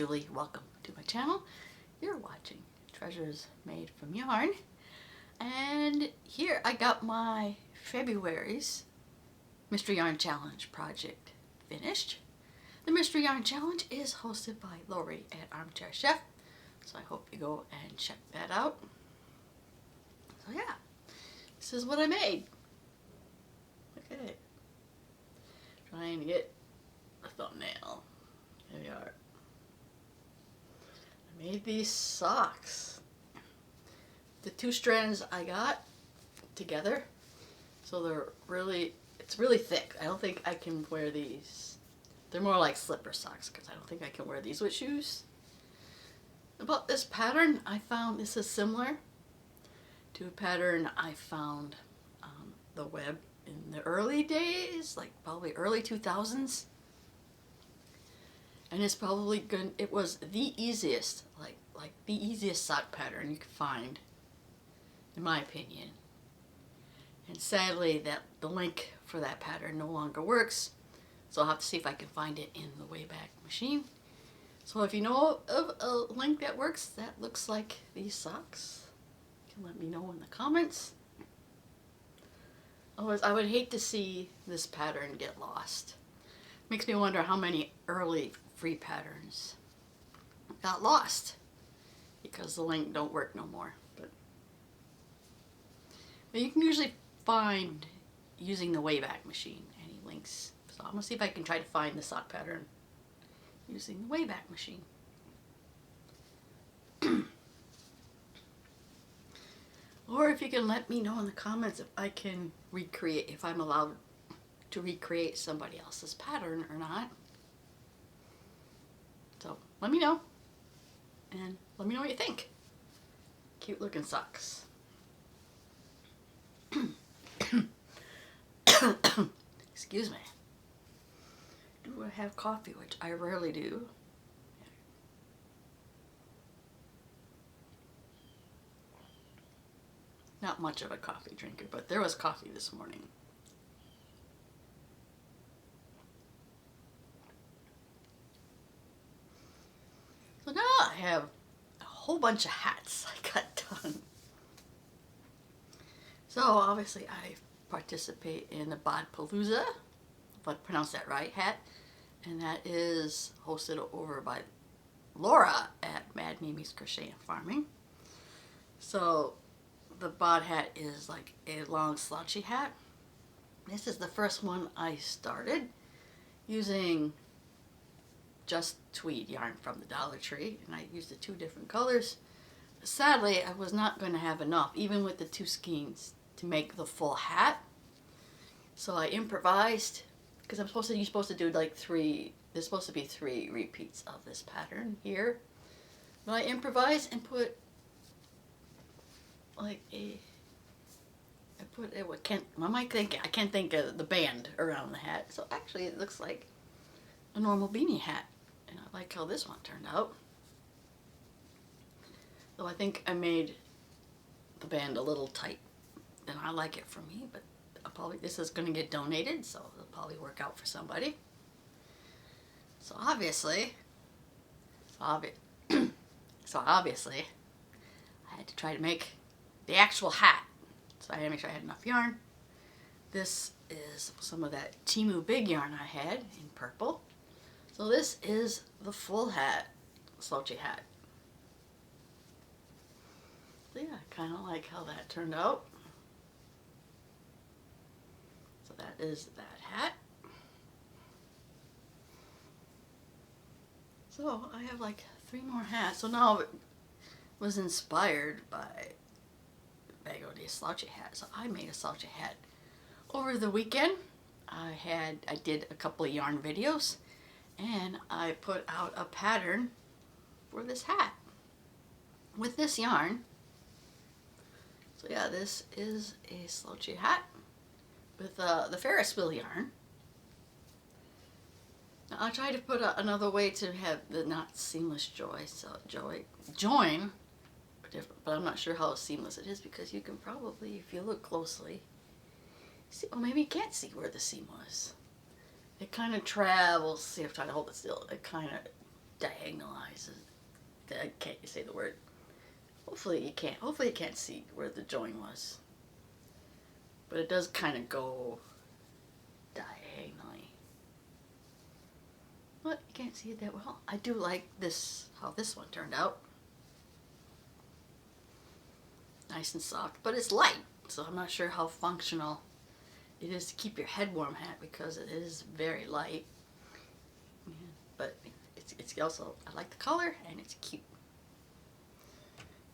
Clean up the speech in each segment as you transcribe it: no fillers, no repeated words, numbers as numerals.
Julie. Welcome to my channel. You're watching Treasures Made from Yarn. And here I got my February's Mystery Yarn Challenge project finished. The Mystery Yarn Challenge is hosted by Lori at Armchair Chef. So I hope you go and check that out. So yeah, this is what I made. Okay. Trying to get a thumbnail. Here we are. I made these socks. The two strands I got together, so it's really thick. I don't think I can wear these. They're more like slipper socks because I don't think I can wear these with shoes. About this pattern, I found this is similar to a pattern I found on the web in the early days, like probably early 2000s. And it's probably good. It was the easiest, like the easiest sock pattern you could find, in my opinion. And sadly, the link for that pattern no longer works, so I'll have to see if I can find it in the Wayback Machine. So if you know of a link that works, that looks like these socks, you can let me know in the comments. Otherwise, I would hate to see this pattern get lost. Makes me wonder how many early free patterns got lost because the link don't work no more. But you can usually find, using the Wayback Machine, any links. So I'm gonna see if I can try to find the sock pattern using the Wayback Machine. Or if you can let me know in the comments if I can recreate, if I'm allowed to recreate somebody else's pattern or not. So let me know, and let me know what you think. Cute looking socks. Excuse me. Do I have coffee, which I rarely do. Not much of a coffee drinker, but there was coffee this morning. So now I have a whole bunch of hats I got done. So obviously I participate in the Bodpalooza, if I pronounce that right, hat. And that is hosted over by Laura at Mad Mimi's Crochet and Farming. So the bod hat is like a long slouchy hat. This is the first one I started using just tweed yarn from the Dollar Tree, and I used the two different colors. Sadly, I was not going to have enough, even with the two skeins, to make the full hat. So I improvised, because you're supposed to do like there's supposed to be 3 repeats of this pattern here. But I improvised and put like I can't think of the band around the hat. So actually it looks like a normal beanie hat. And I like how this one turned out. Though I think I made the band a little tight, and I like it for me, but this is going to get donated, so it'll probably work out for somebody. So obviously, I had to try to make the actual hat. So I had to make sure I had enough yarn. This is some of that Timu Big yarn I had in purple. So this is the full hat, slouchy hat. So yeah, I kind of like how that turned out. So that is that hat. So I have like 3 more hats. So now it was inspired by Bago de Slouchy hat. So I made a slouchy hat over the weekend. I did a couple of yarn videos, and I put out a pattern for this hat with this yarn. So yeah, this is a slouchy hat with the Ferris wheel yarn. Now I tried to put another way to have the not seamless join, but I'm not sure how seamless it is, because you can probably, if you look closely, see, well, maybe you can't see where the seam was. It kind of travels. See, I'm trying to hold it still. It kind of diagonalizes. I can't say the word. Hopefully you can't. Hopefully you can't see where the join was. But it does kind of go diagonally. But you can't see it that well. I do like this, how this one turned out. Nice and soft, but it's light, so I'm not sure how functional it is to keep your head warm hat because it is very light. Yeah, but it's also, I like the color and it's cute.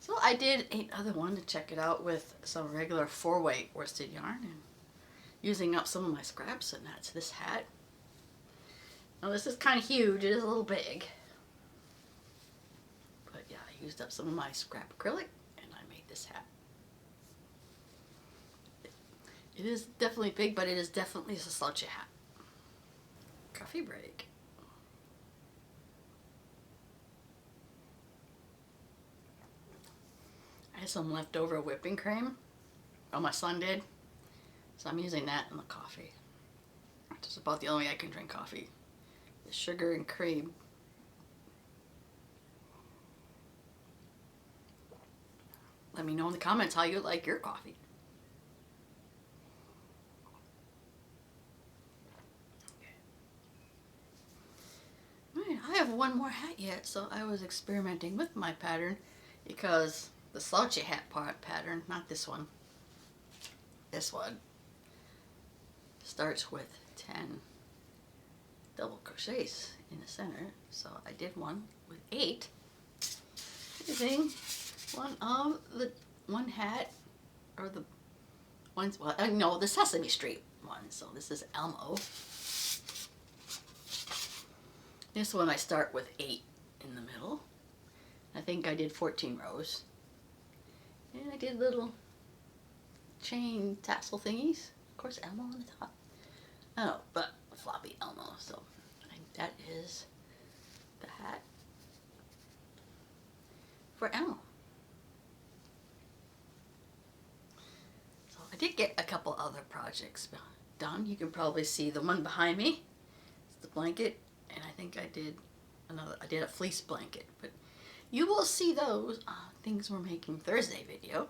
So I did another one to check it out with some regular 4-weight worsted yarn and using up some of my scraps, and that's this hat. Now this is kind of huge, it is a little big. But yeah, I used up some of my scrap acrylic and I made this hat. It is definitely big, but it is definitely a slouchy hat. Coffee break. I had some leftover whipping cream. Oh, my son did. So I'm using that in the coffee. It's about the only way I can drink coffee. The sugar and cream. Let me know in the comments how you like your coffee. I have one more hat yet, so I was experimenting with my pattern because the slouchy hat pattern, not this one, this one starts with 10 double crochets in the center, so I did one with 8 using one hat, or the ones, well, no, the Sesame Street one, so this is Elmo. This one I start with 8 in the middle. I think I did 14 rows. And I did little chain tassel thingies. Of course, Elmo on the top. Oh, but floppy Elmo. So I think that is the hat for Elmo. So I did get a couple other projects done. You can probably see the one behind me. It's the blanket. And I think I did a fleece blanket, but you will see those things we're making Thursday video.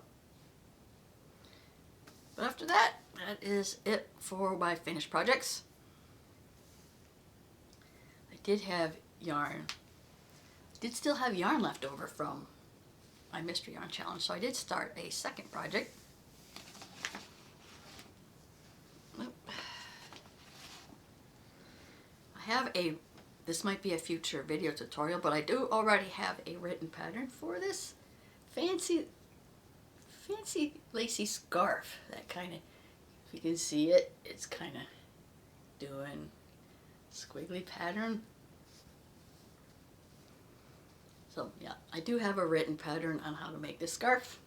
But after that, that is it for my finished projects. I did have yarn. Did still have yarn left over from my mystery yarn challenge, so I did start a second project. I have this might be a future video tutorial, but I do already have a written pattern for this fancy lacy scarf. That kind of, if you can see it, it's kind of doing squiggly pattern. So yeah, I do have a written pattern on how to make this scarf.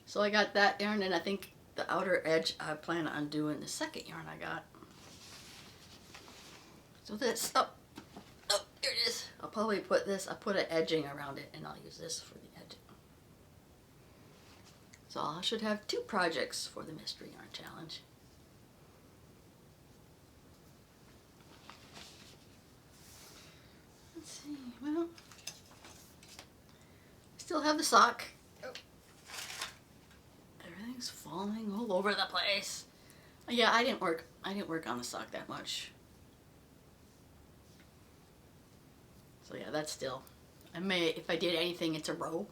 So I got that yarn, and I think the outer edge I plan on doing the second yarn I got. So this, oh, here it is. I'll probably put this, I'll put an edging around it, and I'll use this for the edging. So I should have 2 projects for the Mystery Yarn Challenge. Let's see, well, I still have the sock. Oh. Everything's falling all over the place. Yeah, I didn't work on the sock that much. So yeah, that's still, if I did anything, it's a row.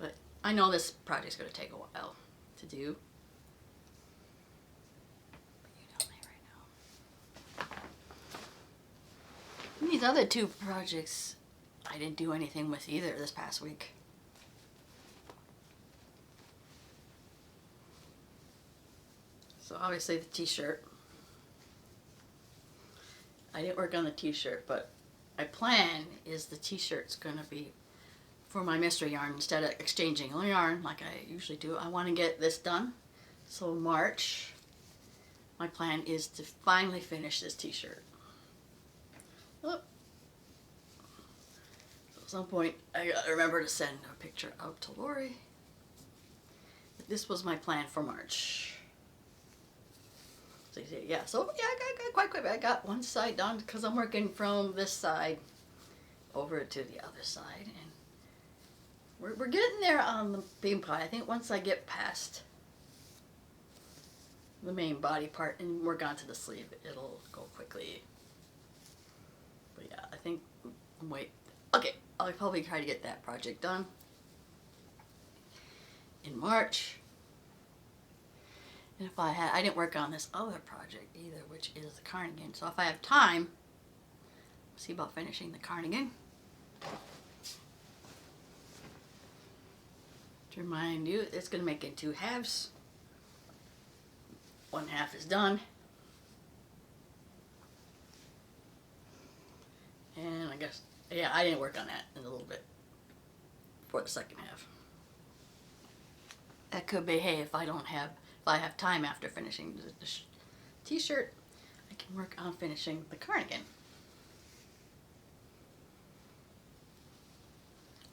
But I know this project's going to take a while to do. But you tell me right now. And these other 2 projects, I didn't do anything with either this past week. So obviously the t-shirt. I didn't work on the t-shirt, but my plan is the t-shirt's going to be for my mystery yarn. Instead of exchanging yarn like I usually do, I want to get this done. So March, my plan is to finally finish this t-shirt. Oh. So at some point, I gotta remember to send a picture out to Lori. But this was my plan for March. Yeah, so yeah, I got quite quick. I got one side done because I'm working from this side over to the other side, and we're getting there on the bean pie. I think once I get past the main body part and work onto the sleeve, it'll go quickly. But yeah, I think okay, I'll probably try to get that project done in March. And if I didn't work on this other project either, which is the cardigan. So if I have time, I'll see about finishing the cardigan. To remind you, it's going to make it in 2 halves. One half is done. And I guess, yeah, I didn't work on that in a little bit for the second half. That could be, hey, if I have time after finishing the t-shirt, I can work on finishing the cardigan.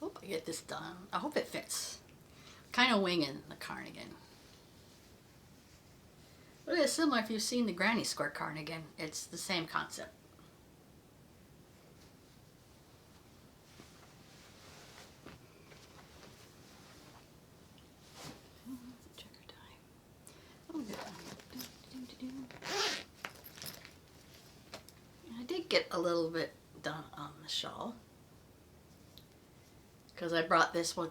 Hope I get this done. I hope it fits. Kind of winging the cardigan. But it's similar if you've seen the granny square cardigan. It's the same concept. I did get a little bit done on the shawl because I brought this while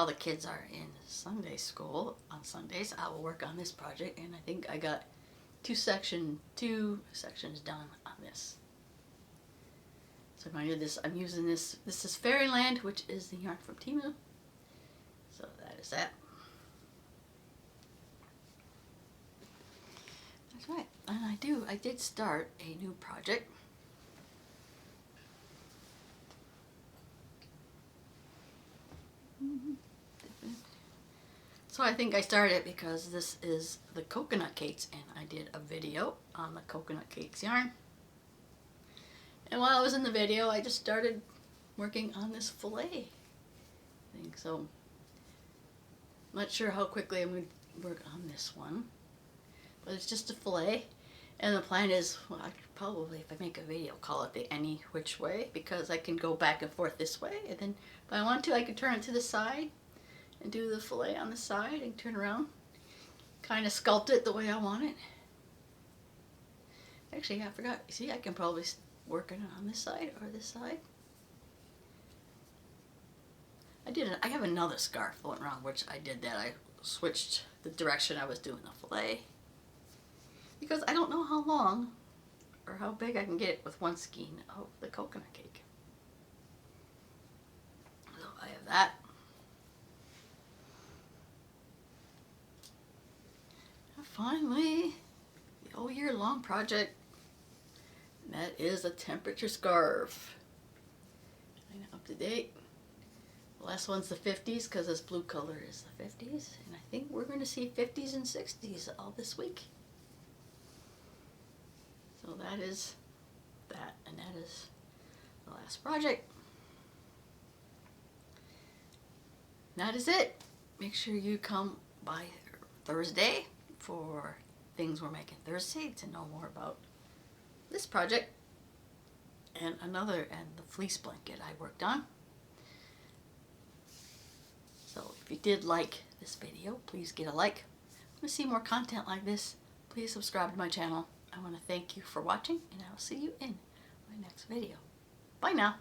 the kids are in Sunday school. On Sundays I will work on this project, and I think I got two sections done on this. So if I do this, I'm using this is Fairyland, which is the yarn from Timu. So that is that. That's right. And I did start a new project. So I think I started because this is the coconut cakes, and I did a video on the coconut cakes yarn. And while I was in the video, I just started working on this fillet thing. So I'm not sure how quickly I'm going to work on this one, but it's just a fillet. And the plan is, well, I could probably, if I make a video, call it the any which way, because I can go back and forth this way, and then if I want to, I could turn it to the side and do the fillet on the side and turn around, kind of sculpt it the way I want it. Actually, I forgot. See, I can probably work it on this side or this side. I have another scarf going around, which I did that. I switched the direction I was doing the fillet, because I don't know how long or how big I can get with one skein of the coconut cake. So I have that. And finally, the all year long project, and that is a temperature scarf. And up to date. The last one's the 50s, because this blue color is the 50s, and I think we're going to see 50s and 60s all this week. So that is that, and that is the last project. And that is it. Make sure you come by Thursday for things we're making Thursday to know more about this project and the fleece blanket I worked on. So if you did like this video, please get a like. If you want to see more content like this, please subscribe to my channel. I want to thank you for watching, and I'll see you in my next video. Bye now.